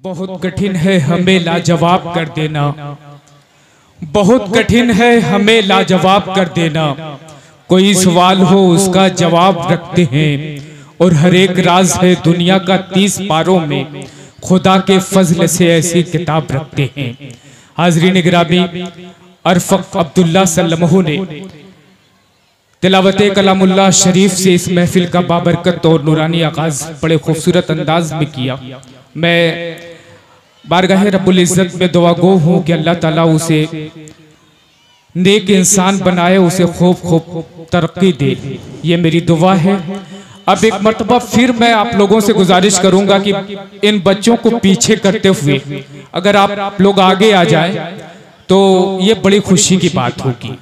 बहुत कठिन है हमें लाजवाब कर देना, बहुत कठिन है हमें लाजवाब कर देना। कोई सवाल हो उसका जवाब रखते हैं और हर एक राज है दुनिया का 30 पारों में, खुदा के फजल से ऐसी किताब रखते हैं। हाज़रीन गिरामी, अरफक अब्दुल्ला सल्लमहू ने तिलावत कलामुल्लाह शरीफ से इस महफिल का बाबरकत और नूरानी आगाज बड़े खूबसूरत अंदाज में किया। मैं बारगाह रब्बुल इज़्ज़त में दुआ गो हूँ कि अल्लाह ताला उसे नेक इंसान बनाए, उसे खूब खूब तरक्की दे, ये मेरी दुआ है। अब एक मर्तबा फिर मैं आप लोगों से गुजारिश करूंगा कि इन बच्चों को पीछे करते हुए अगर आप लोग आगे आ जाएं तो ये बड़ी खुशी की बात होगी।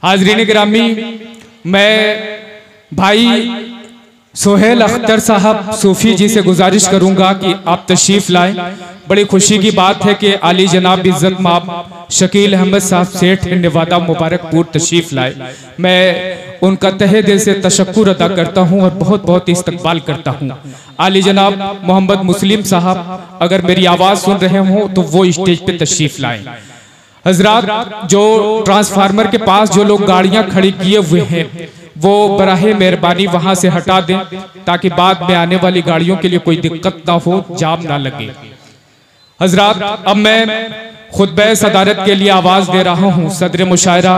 हाज़रीन गिरामी, मैं भाई सोहेल अख्तर साहब सूफी जी से गुजारिश करूंगा कि आप तशरीफ लाएं। बड़ी खुशी की बात है कि आली जनाब इज़्ज़त माब शकील अहमद साहब सेठ नेवादा मुबारकपुर तशरीफ लाए। मैं उनका तहे दिल से तशक्कुर अदा करता हूं और बहुत बहुत इस्तकबाल करता हूं। आली जनाब मोहम्मद मुस्लिम साहब अगर मेरी आवाज़ सुन रहे हों तो वो स्टेज पे तशरीफ लाएं। हजरात, जो ट्रांसफार्मर के पास जो लोग गाड़ियां खड़ी किए हुए हैं वो बराहे मेहरबानी वहां से हटा दें ताकि बाद में आने वाली गाड़ियों के लिए कोई दिक्कत ना हो, जाम ना लगे। हजरात, अब मैं खुतबे सदारत के लिए आवाज दे रहा हूं सदर मुशायरा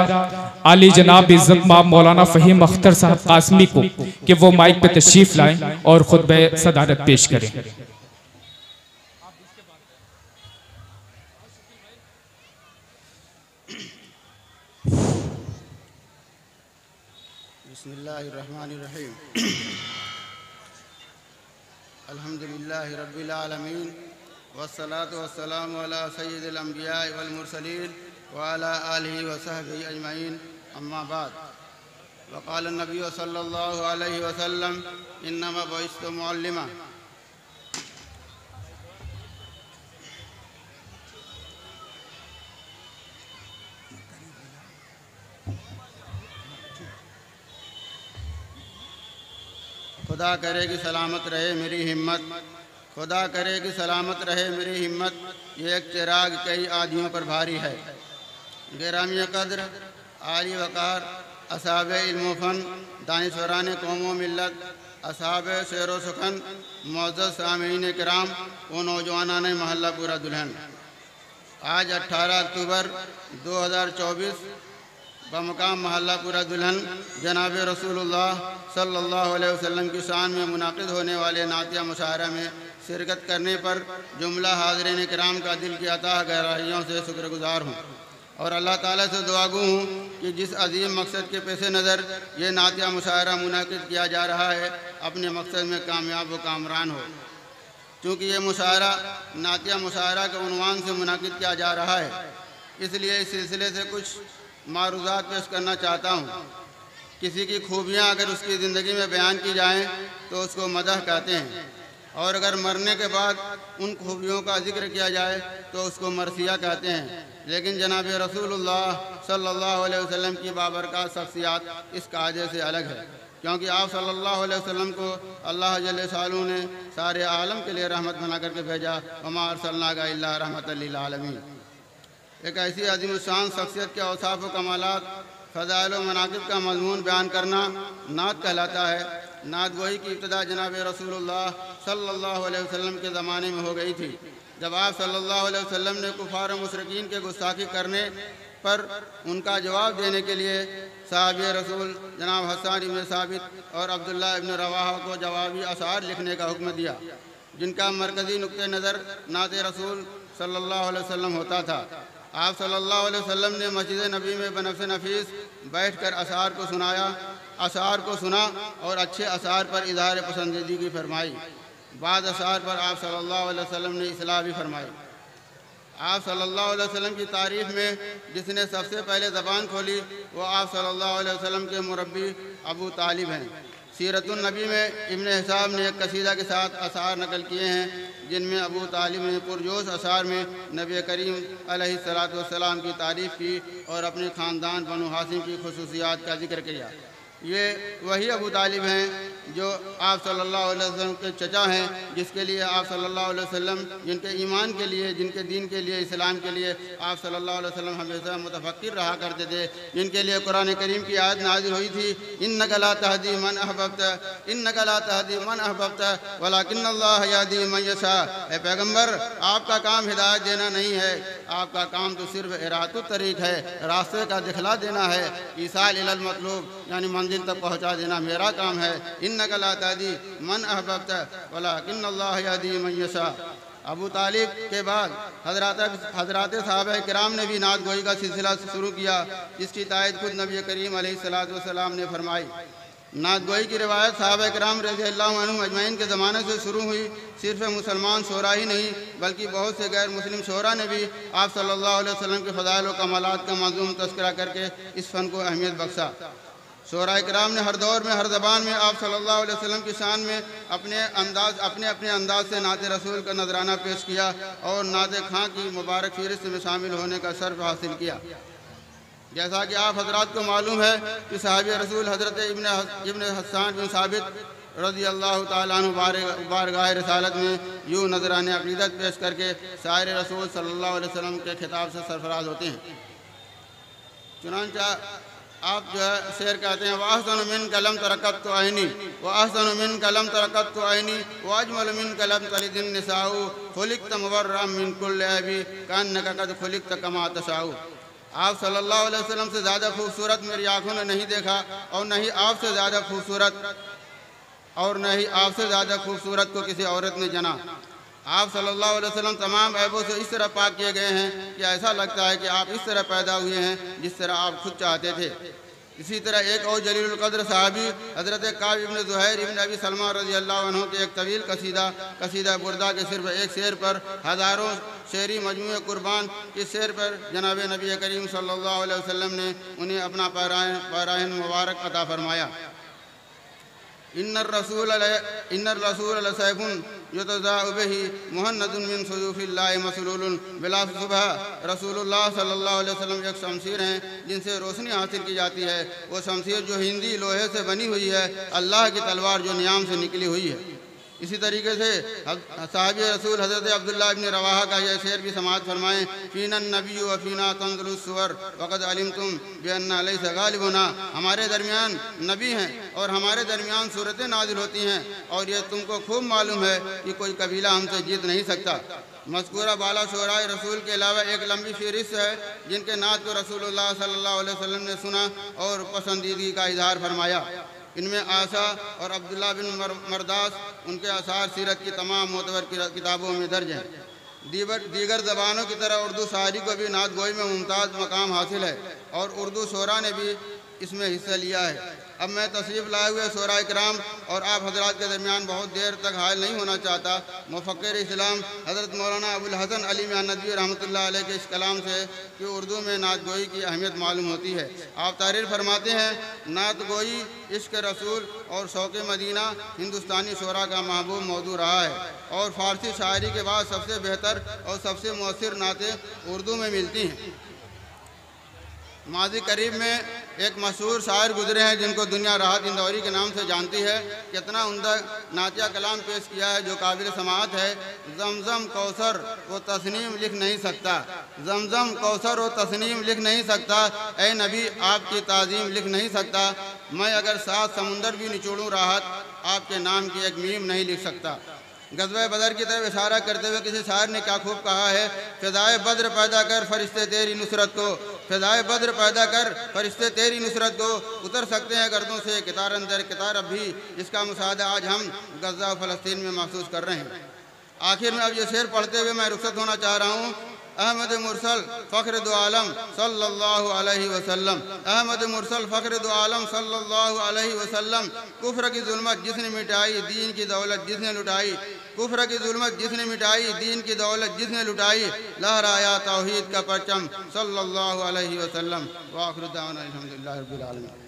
आली जनाब इज़्ज़त माब मौलाना फ़हीम अख्तर साहब कासमी को कि वो माइक पे तशरीफ लाएं और खुतबे सदारत पेश करें। बिस्मिल्लाहिर्रहमानिर्रहीम। अल्हम्दुलिल्लाहि रब्बिल आलमीन वस्सलातु वस्सलामु अला सय्यिदिल अंबिया वल मुरसलीन व अला आलिहि व सहबिहि अजमईन, अम्मा बाद। वक़ाल नबी सल्लल्लाहु अलैहि वसल्लम इन्नमा बुइस्तु मुअल्लिमा। खुदा करे कि सलामत रहे मेरी हिम्मत, खुदा करे कि सलामत रहे मेरी हिम्मत, ये एक चिराग कई आदियों पर भारी है। गिरामी कद्र आली वक़ार असहाब इल्म फ़न दानिशवरान कौम मिल्लत असहाब शेर व सुखन मुअज़्ज़ज़ सामीन किराम व नौजवानान महल्ला पूरा दुल्हन, आज 18 अक्टूबर 2024 बमकाम महल्ला पूरा दुल्हन जनाब रसूलुल्लाह सल्लल्लाहु अलैहि वसल्लम की शान में मुनाक़िद होने वाले नातिया मुशायरा में शिरकत करने पर जुमला हाज़रीन किराम का दिल की अताह गहराइयों से शुक्रगुज़ार हूँ और अल्लाह ताला से दुआगू हूँ कि जिस अजीम मकसद के पेश नज़र ये नातिया मुशायरा मुनाक़िद किया जा रहा है अपने मकसद में कामयाब व कामरान हो। चूँकि ये मुशायरा नातिया मुशायरा के उन्वान से मुनाक़िद किया जा रहा है, इसलिए इस सिलसिले से कुछ मारूज़ात पेश करना चाहता हूँ। किसी की खूबियाँ अगर उसकी ज़िंदगी में बयान की जाएँ तो उसको मदह कहते हैं, और अगर मरने के बाद उन खूबियों का जिक्र किया जाए तो उसको मरसिया कहते हैं। लेकिन जनाब रसूलुल्लाह सल्लल्लाहु अलैहि वसल्लम की बाबरकत शख्सियत इस कायदे से अलग है, क्योंकि आप सल्लल्लाहु अलैहि वसल्लम को अल्लाह जल्ल शाअनहू ने सारे आलम के लिए रहमत बना करके भेजा। वमा अरसलनाका इल्ला रहमतल लिल आलमीन। एक ऐसी अज़ीमुश्शान शख्सियत के औसाफ़ व कमालात फ़ज़ाइल व मनाक़िब का मज़मून बयान करना नात कहलाता है। नात वही की इब्तिदा जनाब रसूलुल्लाह सल्लल्लाहु अलैहि वसल्लम के ज़माने में हो गई थी, जब आप सल्लल्लाहु अलैहि वसल्लम ने कुफ़ार व मुशरिकीन के गुस्ताखी करने पर उनका जवाब देने के लिए साहबे रसूल जनाब हसन इब्न साबित और अब्दुल्ला इब्न रवाहा को जवाबी अशार लिखने का हुक्म दिया, जिनका मरकज़ी नुक्ते नज़र नात रसूल सल्लल्लाहु अलैहि वसल्लम होता था। आप सल्लल्लाहु अलैहि वसल्लम ने मस्जिद नबी में बनफ़्स नफीस बैठकर अशार को सुनाया, अशार को सुना और अच्छे अशार पर इज़हार पसंदीदगी फरमाई। बाद अशार पर आप सल्लल्लाहु अलैहि वसल्लम ने इस्लाह भी फरमाई। आप सल्लल्लाहु अलैहि वसल्लम की तारीफ़ में जिसने सबसे पहले ज़बान खोली वो आप सल्लल्लाहु अलैहि वसल्लम के मुरब्बी अबू तालिब हैं। सीरतुन नबी में इब्न हिसाब ने एक कसीदा के साथ अशार नकल किए हैं, जिनमें अबू तालिब ने पुरजोश अशार में नबी करीम अलैहिस्सलातु वस्सलाम की तारीफ़ की और अपने ख़ानदान बनु हाशिम की खुसूसियात का जिक्र किया। ये वही अबू तालिब हैं जो आप सल्लल्लाहु अलैहि वसल्लम के चचा हैं, जिसके लिए आप सल्लल्लाहु अलैहि वसल्लम, जिनके ईमान के लिए, जिनके दीन के लिए, इस्लाम के लिए आप सल्लल्लाहु अलैहि वसल्लम हमेशा मुतफक्किर रहा करते थे, जिनके लिए कुरान करीम की आयत नाज़िल हुई थी, इन्नका ला तहदी मन अहबब्ता, इन्नका ला तहदी मन अहबब्ता वलाकिन्नल्लाह यहदी मन यशा। ए पैगम्बर, आपका काम हिदायत देना नहीं है, आपका काम तो सिर्फ इरातुत तरीक़ है, रास्ते का दिखला देना है, ईसाल इलल मतलूब यानी मंजिल तक पहुँचा देना मेरा काम है। इन्नका ला तहदी मन अहबब्ता वलाकिन्नल्लाह यहदी मन यशा। अबू तालिब के बाद हज़रात सहाबा किराम ने भी नात गोई का सिलसिला शुरू किया, जिसकी तायद खुद नबी करीम अलैहिस्सलाम ने फरमाई। नात गोई की रिवायत सहाबा किराम रज़ियल्लाहु अन्हुम अजमईन के ज़माने से शुरू हुई। सिर्फ मुसलमान शोरा ही नहीं बल्कि बहुत से गैर मुस्लिम शोरा ने भी आप सल्लल्लाहु अलैहि वसल्लम के फ़ज़ाइल व कमालात का मंज़ूम तज़किरा करके इस फ़न को अहमियत बख्शा। शोरा किराम ने हर दौर में, हर ज़बान में आप सल्लल्लाहु अलैहि वसल्लम की शान में अपने अंदाज से नात रसूल का नजराना पेश किया और नात खां की मुबारक फ़हरिस्त में शामिल होने का शर्फ हासिल किया। जैसा कि आप हजरात को मालूम है कि साहिब रसूल हज़रत इब्न हस्सान बिन साबित रज़ियल्लाहु ताला अन्हु बारगाह रिसालत में यूँ नजराने अक़ीदत पेश करके शायर रसूल सल्लल्लाहु अलैहि वसल्लम के खिताब से सरफराज होते हैं। चुनांचा आप जो है शेर कहते हैं, वाहसन मिन कलम तरकत तो आइनी, वाहसन मिन कलम तरकत तो आइनी, वाजमल मिन कलम तलिदिन निसाऊ, खुलिक़्त मुबर्रअम मिन कुल्लि ऐबी कअन्नका कद खुलिक़्त कमा तशाऊ। आप सल्लल्लाहु अलैहि वसल्लम से ज़्यादा खूबसूरत मेरी आँखों ने नहीं देखा और न ही आपसे ज़्यादा खूबसूरत को किसी औरत ने जना। आप सल्लल्लाहु अलैहि वसल्लम तमाम ऐबों से इस तरह पाक किए गए हैं कि ऐसा लगता है कि आप इस तरह पैदा हुए हैं जिस तरह आप खुद चाहते थे। इसी तरह एक और जलीलुल क़द्र सहाबी हज़रत काब इब्न ज़ुहैर इब्न अबी सलमा रज़ियल्लाहु अन्हु के एक तवील कसीदा बुर्दा के सिर्फ एक शेर पर हज़ारों शेरी मजमूए कुर्बान के शेर पर जनाब नबी करीम सल्लल्लाहु अलैहि वसल्लम ने उन्हें अपना पैराइन मुबारक अता फरमाया। इन्नर रसूल लसैफुन युतज़ाउ बिही मुहन्नदुन मिन सुयूफिल्लाहि मसलूलुन बिला सुबह। रसूलुल्लाह सल्लल्लाहु अलैहि वसल्लम एक शमशीर हैं जिनसे रोशनी हासिल की जाती है। वो शमशीर जो हिंदी लोहे से बनी हुई है, अल्लाह की तलवार जो नियाम से निकली हुई है। इसी तरीके से साहिब रसूल हज़रत अब्दुल्लाह इब्न रवाहा का यह शेर भी समाअत फरमाएँ, फ़ीना नबी व फ़ीना तंज़िलुस सुवर वक़द अलिमतुम बिअन्ना लैसा गालिबुना। हमारे दरमियान नबी हैं और हमारे दरमियान सूरतें नाजिल होती हैं और ये तुमको खूब मालूम है कि कोई कबीला हमसे जीत नहीं सकता। मज़कूरा बाला शोराए रसूल के अलावा एक लंबी फ़हरिस्त है जिनके नात को रसूलुल्लाह सल्लल्लाहु अलैहि वसल्लम ने सुना और पसंदीदगी का इजहार फरमाया। इनमें आशा और अब्दुल्ला बिन मरदास उनके आसार सीरत की तमाम मोतबर किताबों में दर्ज हैं। दीगर ज़बानों की तरह उर्दू शायरी को भी नात गोई में मुमताज़ मकाम हासिल है और उर्दू शोरा ने भी इसमें हिस्सा लिया है। अब मैं तशरीफ़ लाए हुए शोरा इकराम और आप हज़रात के दरमियान बहुत देर तक हायल नहीं होना चाहता। मुफ़क्किर इस्लाम हज़रत मौलाना अबुल हसन अली मियां नदवी रहमतुल्लाह अलैह के इस कलाम से कि उर्दू में नात गोई की अहमियत मालूम होती है। आप तारीर फरमाते हैं, नात गोई इश्क़ रसूल और शौक़ मदीना हिंदुस्तानी शोरा का महबूब मौजू रहा है और फ़ारसी शायरी के बाद सबसे बेहतर और सबसे मौसर नातें उर्दू में मिलती हैं। माजी करीब में एक मशहूर शायर गुजरे हैं जिनको दुनिया राहत इंदौरी के नाम से जानती है। कितना उम्दा नातिया कलाम पेश किया है जो काबिल समाअत है। जमजम कौसर वो तस्नीम लिख नहीं सकता, जमजम कौसर वो तस्नीम लिख नहीं सकता, ए नबी आपकी ताज़ीम लिख नहीं सकता। मैं अगर 7 समुंदर भी निचोड़ूँ राहत आपके नाम की एक मीम नहीं लिख सकता। गज़वा बदर की तरफ इशारा करते हुए किसी शायर ने क्या खूब कहा है, फ़िज़ाए बद्र पैदा कर फरिश्ते तेरी नुसरत को, फ़िज़ाए बद्र पैदा कर फरिश्ते तेरी नुसरत को। उतर सकते हैं गर्दों से कितार अंदर कितार अब भी, जिसका मुशाहदा आज हम गज़ा फ़लस्तीन में महसूस कर रहे हैं। आखिर में अब ये शेर पढ़ते हुए मैं रुखसत होना चाह रहा हूँ। अहमद मुरसल फ़ख्र दो आलम सल्लल्लाहु अलैहि वसल्लम, अहमद मुरसल फ़ख्र दो आलम सल्लल्लाहु अलैहि वसल्लम। कुफ्र की जुल्मत जिसने मिटाई दीन की दौलत जिसने लुटाई, कुफ्र की जुल्मत जिसने मिटाई दीन की दौलत जिसने लुटाई, लहराया तौहीद का परचम सल्लल्लाहु अलैहि वसल्लम। व आखिर दावाना अल्हम्दुलिल्लाहि रब्बिल आलमीन।